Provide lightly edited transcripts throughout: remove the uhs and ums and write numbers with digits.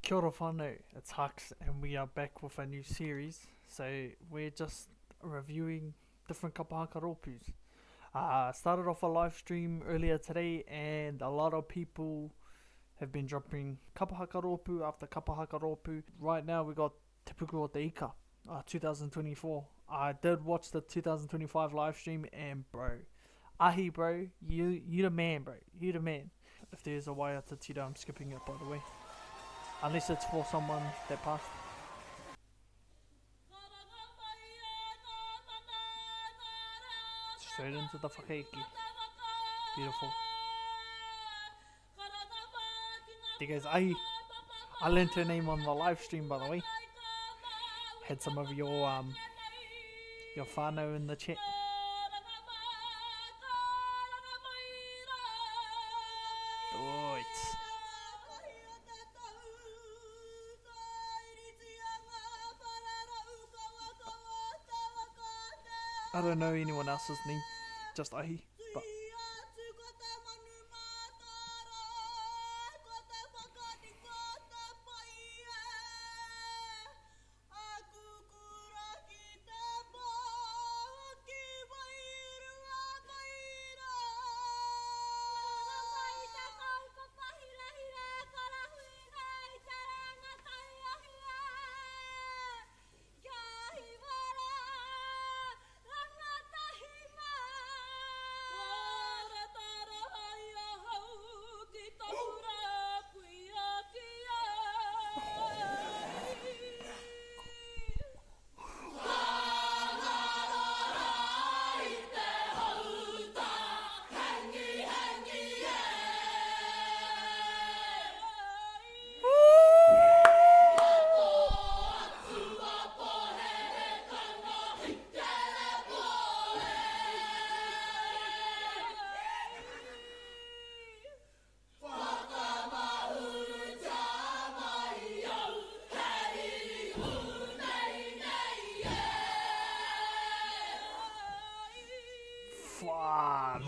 Kia ora whanau, it's Hux and we are back with a new series. So we're just reviewing different Kapa Haka ropus. Started off a live stream earlier today and a lot of people have been dropping Kapa Haka ropu after Kapa Haka ropu. Right now we got Te Puku o te Ika, 2024. I did watch the 2025 live stream and bro, ahi bro, you the man bro, you the man. If there's a Waiata tira, I'm skipping it by the way. Unless it's for someone that passed. Straight into the whakaiki. Beautiful. There goes Ahi. I learned her name on the live stream by the way. Had some of your whānau in the chat. I don't know anyone else's name, just Ahi, but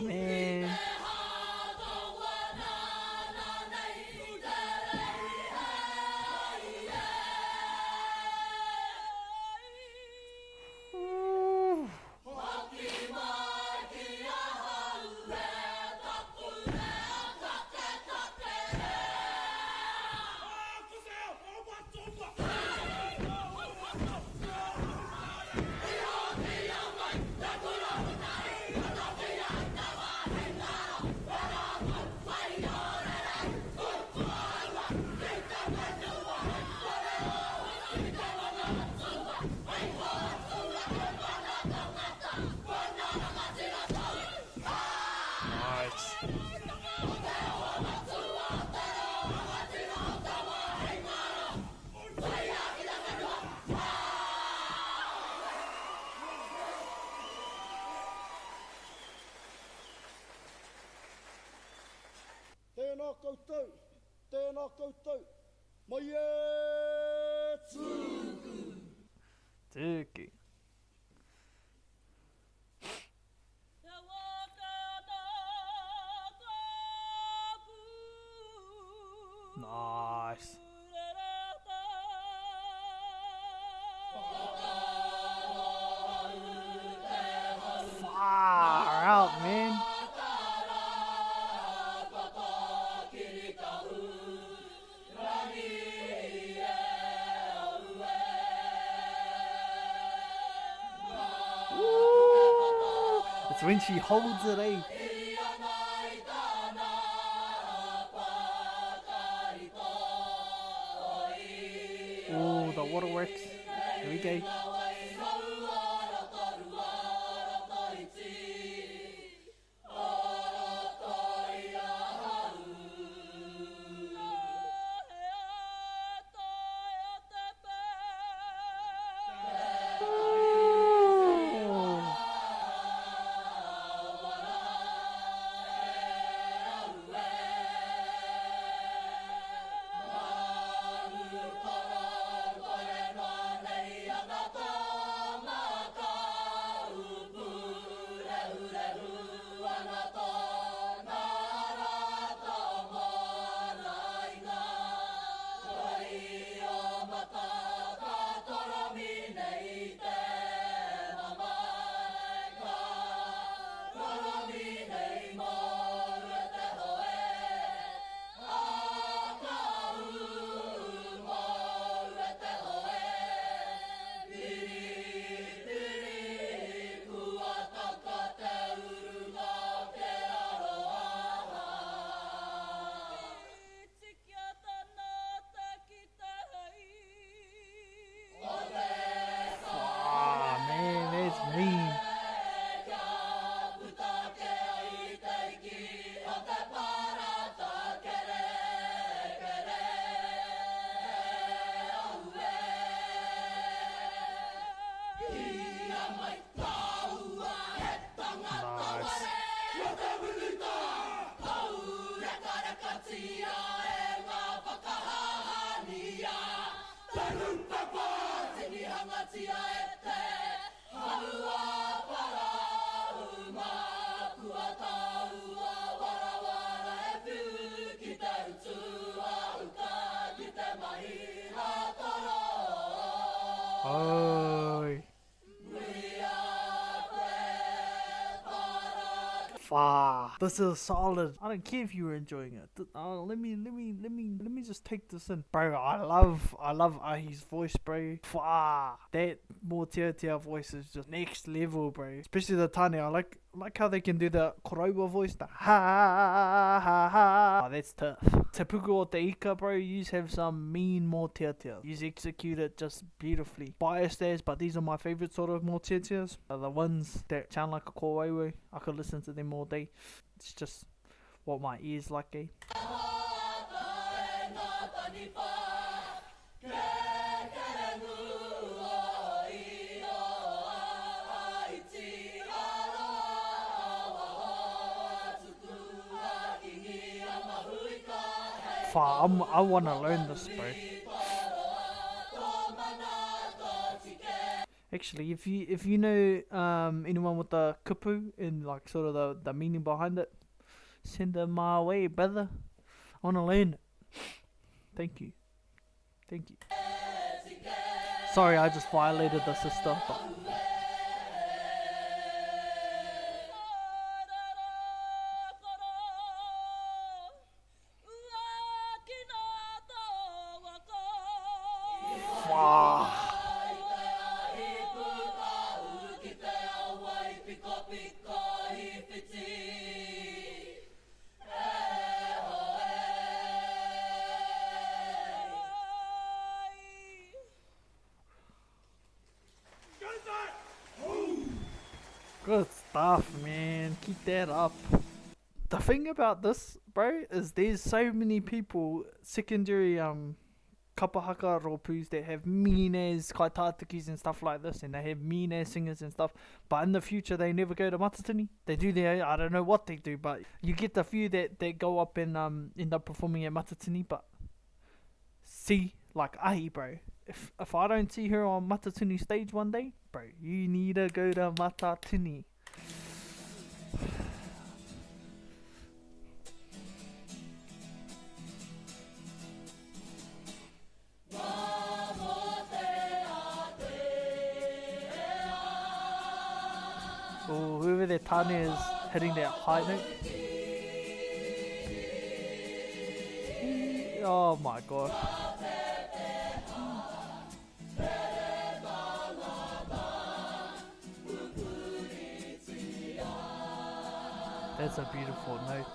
man. Tēnā koutou, mai e tuku. Tuku. Nice. Far out, man. It's when she holds it, eh? Oh, the waterworks. Here we go. Oi. Far. This is solid. I don't care if you were enjoying it. Let me just take this in, bro. I love Ahi's voice, bro. Far. That Mōteatea voice is just next level, bro. Especially the tane. I like how they can do the korauwa voice, the ha ha ha. Oh, that's tough. Te Puku o te Ika, bro. You have some mean Mōteatea. You execute it just beautifully. Biased as, but these are my favorite sort of Mōteateas. The ones that sound like a kōwaiwe. I could listen to them all day. It's just what my ears like, eh? I want to learn this, bro. Actually, if you know anyone with the kupu and like sort of the meaning behind it, send them my way, brother. I want to learn it. Thank you. Sorry, I just violated the sister. But good stuff, man. Keep that up. The thing about this, bro, is there's so many people, secondary Kapa Haka ropus that have mean as kaitatakis and stuff like this, and they have mean as singers and stuff, but in the future they never go to matatini. They do their, I don't know what they do, but you get the few that go up and end up performing at matatini. But see, like Ahi, bro, if I don't see her on matatini stage one day, bro, you need to go to matatini. Oh, whoever their tane is hitting that high note. Oh my god. That's a beautiful note.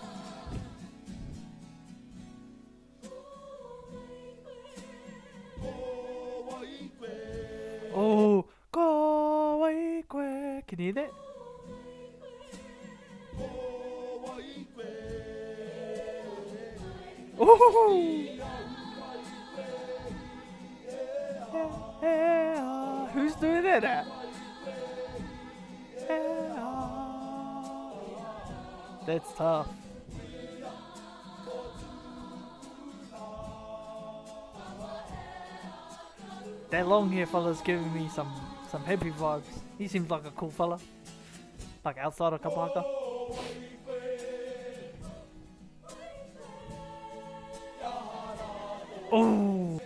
Oh, go away, quick. Can you hear that? Oh! Who's doing that at? That's tough. That long hair fella's giving me some happy vibes. He seems like a cool fella. Like outside of Kapa Haka. Oh!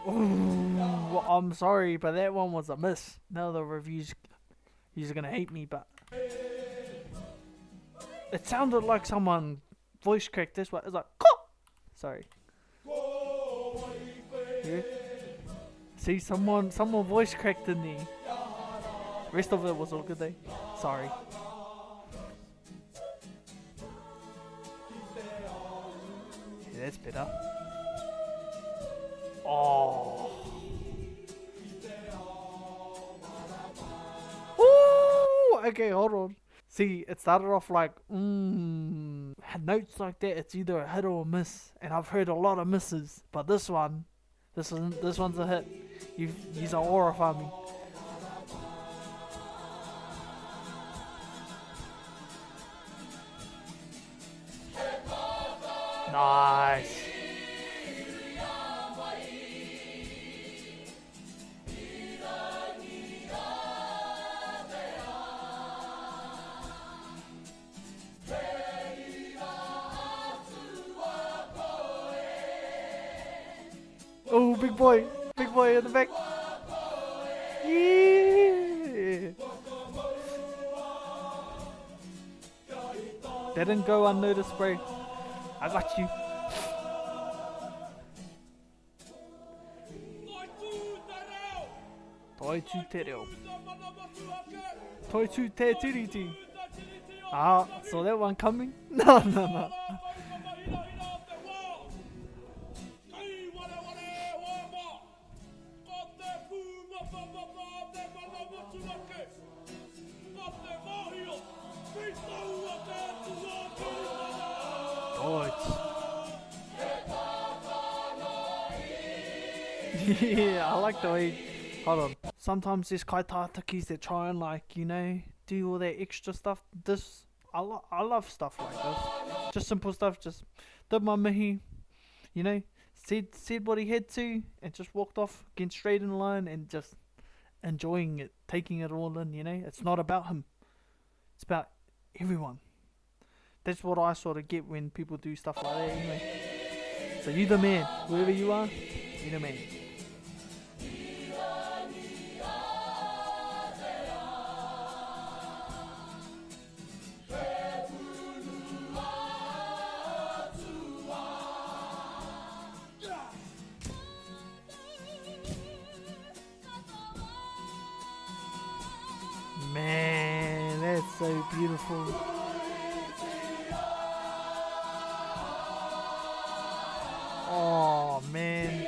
Oh! I'm sorry, but that one was a miss. Now the reviews, you're gonna hate me, but it sounded like someone voice cracked this way. It's like, Caw! Sorry. Yeah. See, someone voice cracked in there. Rest of it was all good though. Sorry. Yeah, that's better. Oh. Ooh, okay, hold on. See, it started off like, notes like that, it's either a hit or a miss. And I've heard a lot of misses. But this one's a hit. You've aura farming. Nice. Oh, big boy in the back. Yeah. They didn't go unnoticed, bro. I got you. Toi tu te reo. Toi tu te tiriti. Ah, saw that one coming? No, no, no. Yeah, I like the way. Hold on. Sometimes there's kaitatakis that try and do all that extra stuff. I love stuff like this. Just simple stuff. Just did my mihi. Said what he had to, and just walked off, getting straight in line, and just enjoying it, taking it all in. It's not about him. It's about everyone. That's what I sort of get when people do stuff like that. Anyway. So you the man, wherever you are, you the man. Man, that's so beautiful. Oh man.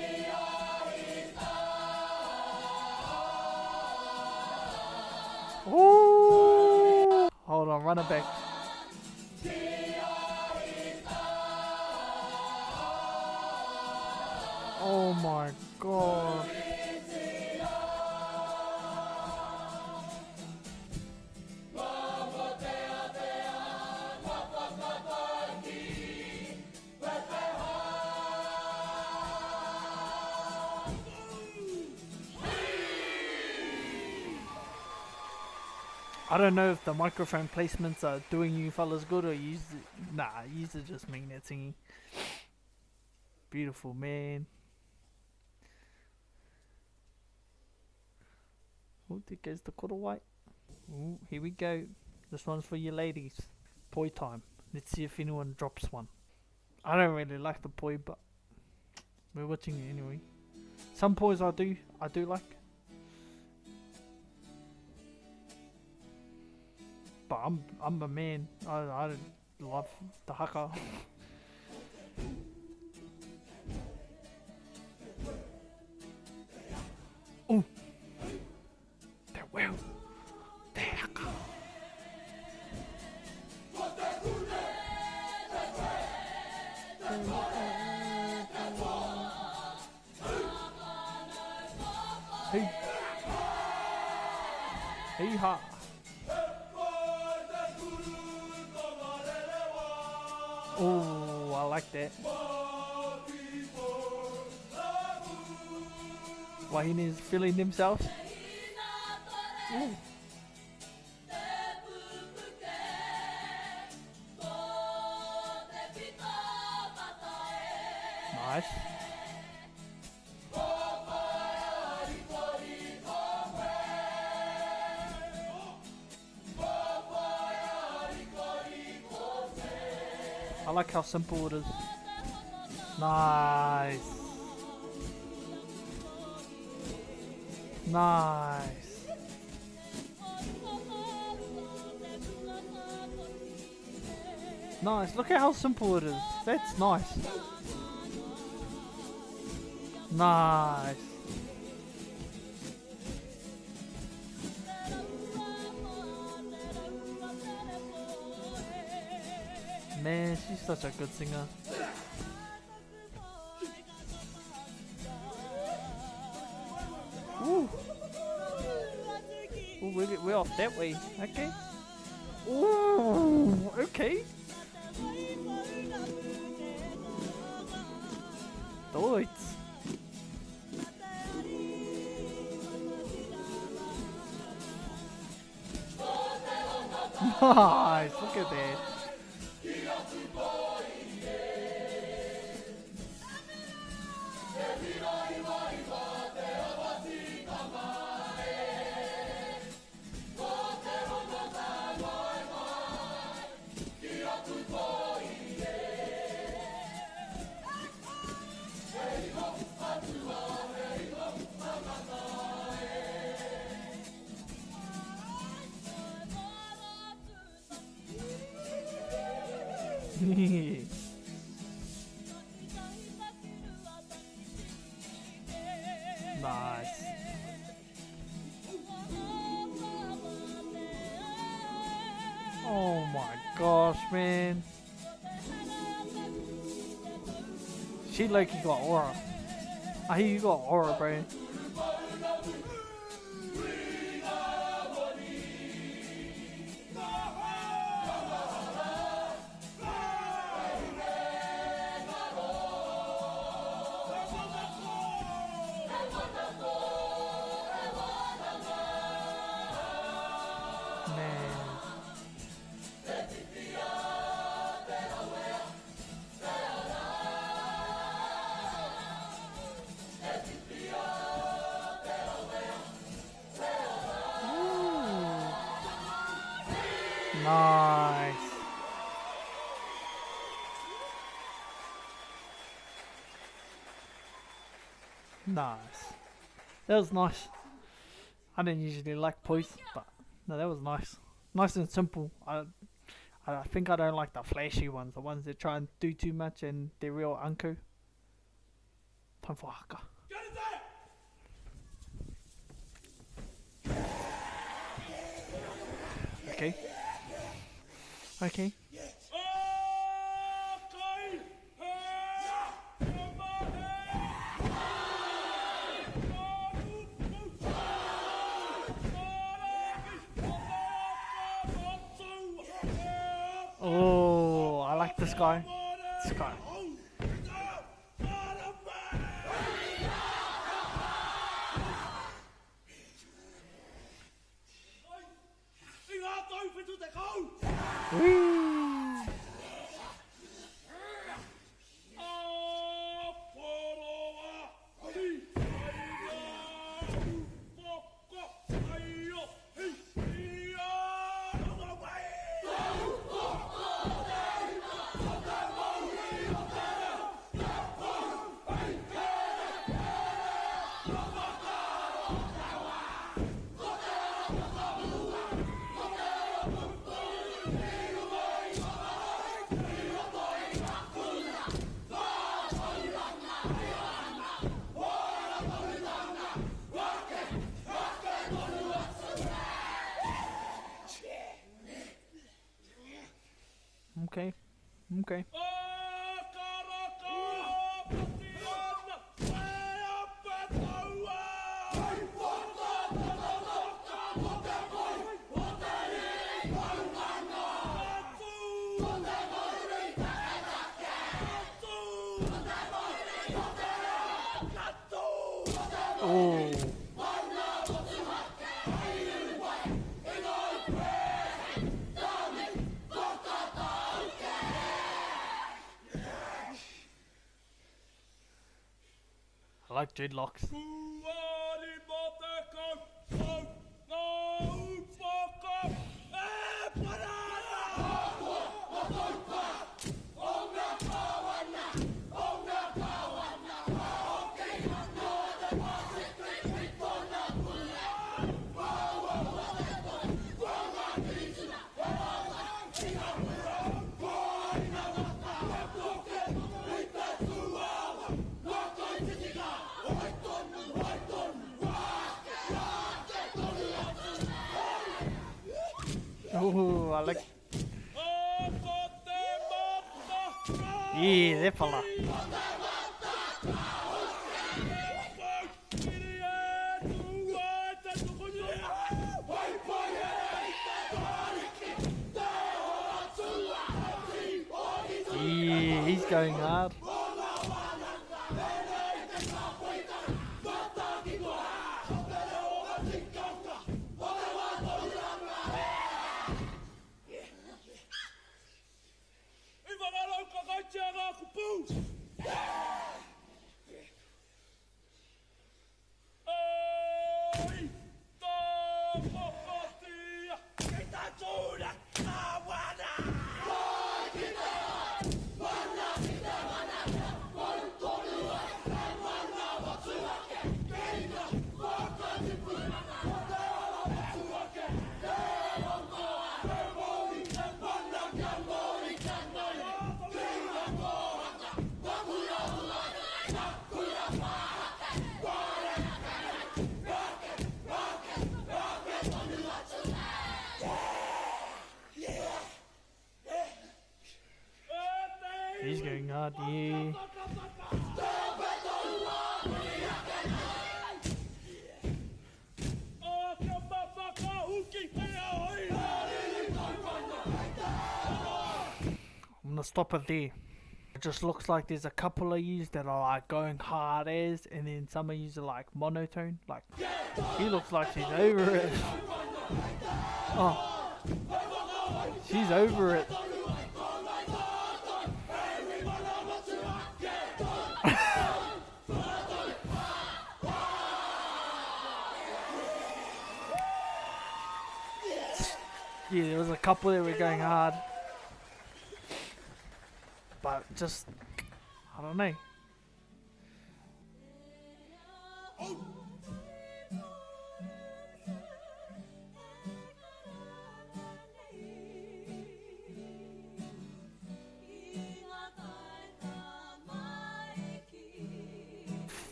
Ooh. Hold on, run it back. Oh my gosh. I don't know if the microphone placements are doing you fellas good or you just mean that singing. Beautiful, man. Oh, there goes the quarter white. Ooh, here we go. This one's for you ladies. Poi time. Let's see if anyone drops one. I don't really like the poi, but we're watching it anyway. Some pois I do like. But I'm a man. I love the haka. Oh, that well, the haka. Hey, hey ha. Oh, I like that. Wahine's feeling themselves. Ooh. Nice. I like how simple it is. Nice. Nice. Nice. Look at how simple it is. That's nice. Nice. Man, she's such a good singer. Ooh. Ooh, we're off that way. Okay. Ooh, okay. Deutsch. Nice, look at that. Nice. Oh my gosh, man. She like you got aura. I hear you got aura, bro. Nice. Nice. That was nice. I didn't usually like poise, but no, that was nice. Nice and simple. I think I don't like the flashy ones, the ones that try and do too much and they're real unco. Time for haka. Okay. Okay. Oh, I like this guy. This guy. Whee! Okay. Okay. Oh. I like dreadlocks. Oh, I like. Yeah, that fella. Yeah, he's going hard. stop it there. It just looks like there's a couple of yous that are like going hard as, and then some of yous are like monotone. Like, she looks like she's over it. Oh, she's over it. Yeah, there was a couple that were going hard. But just, I don't know.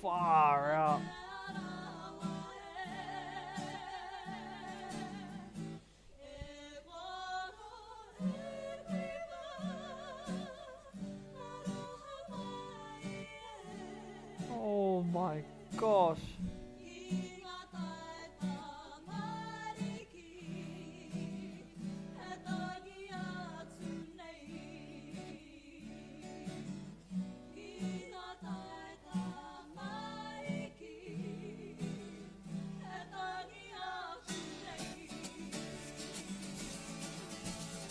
Far out. Oh my gosh.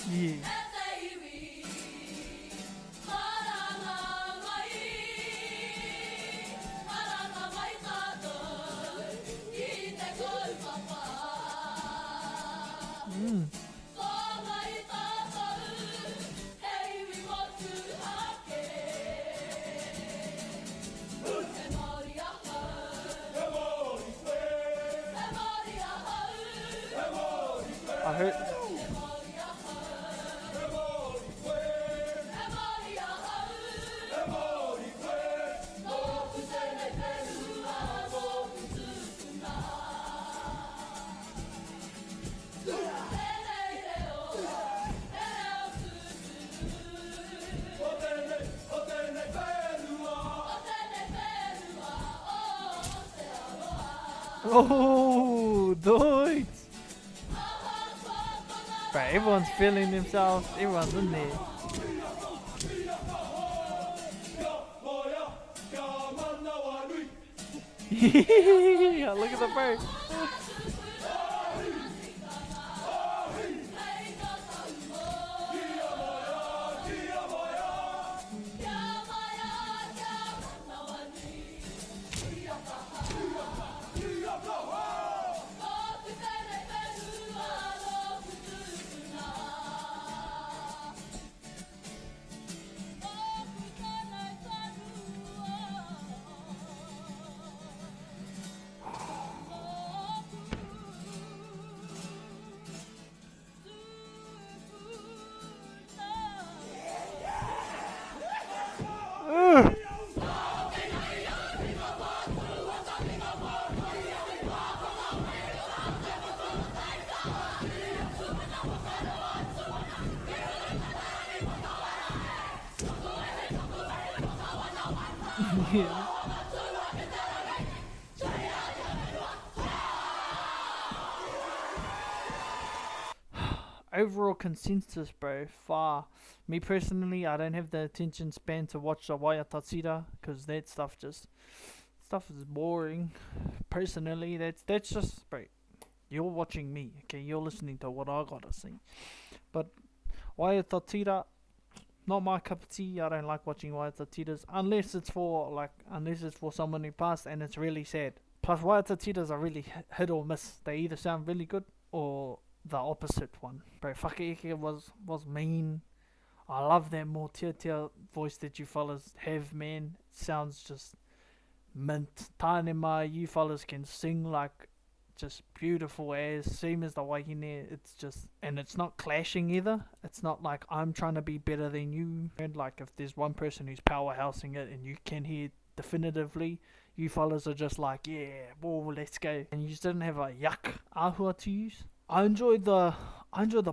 Yeah. I heard. Oh, dude! Bro, everyone's feeling themselves. Everyone's in there. Yeah, look at the bird. Yeah. Overall consensus, bro, far. Me personally, I don't have the attention span to watch the Waiata because that stuff is boring. Personally, that's just, bro, you're watching me, okay? You're listening to what I gotta say. But Waiata, not my cup of tea. I don't like watching Waiata unless it's for someone who passed and it's really sad. Plus, Waiata are really hit or miss. They either sound really good or the opposite one. Bro, Whakaeke was mean. I love that Mōteatea voice that you fellas have, man. It sounds just mint. Tānema, you fellas can sing like just beautiful as, same as the wahine. It's just, and it's not clashing either. It's not like I'm trying to be better than you. And like if there's one person who's powerhousing it and you can hear definitively, you fellas are just like, yeah, whoa, let's go. And you just didn't have a yuck ahua to use. I enjoyed the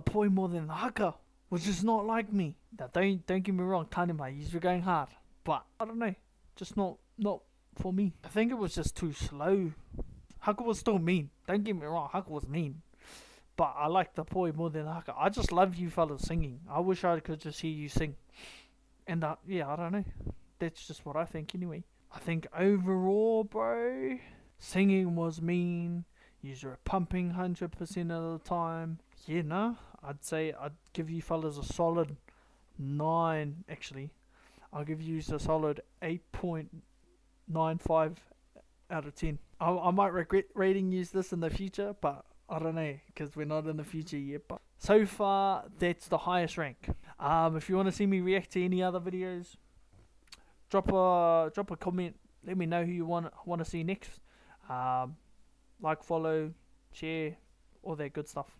poi more than the haka, which is not like me. Now don't get me wrong, tānema, you're going hard, but I don't know, just not for me. I think it was just too slow. Haka was still mean. Don't get me wrong, Haka was mean. But I like the poi more than Haka. I just love you fellas singing. I wish I could just hear you sing. And yeah, I don't know. That's just what I think anyway. I think overall, bro, singing was mean. You were pumping 100% of the time. Yeah, no, I'd say I'd give you fellas a solid 9, actually. I'll give you a solid 8.95 out of 10. I might regret rating you this in the future, but I don't know, because we're not in the future yet. But so far, that's the highest rank. If you want to see me react to any other videos, drop a comment. Let me know who you want to see next. Like, follow, share, all that good stuff.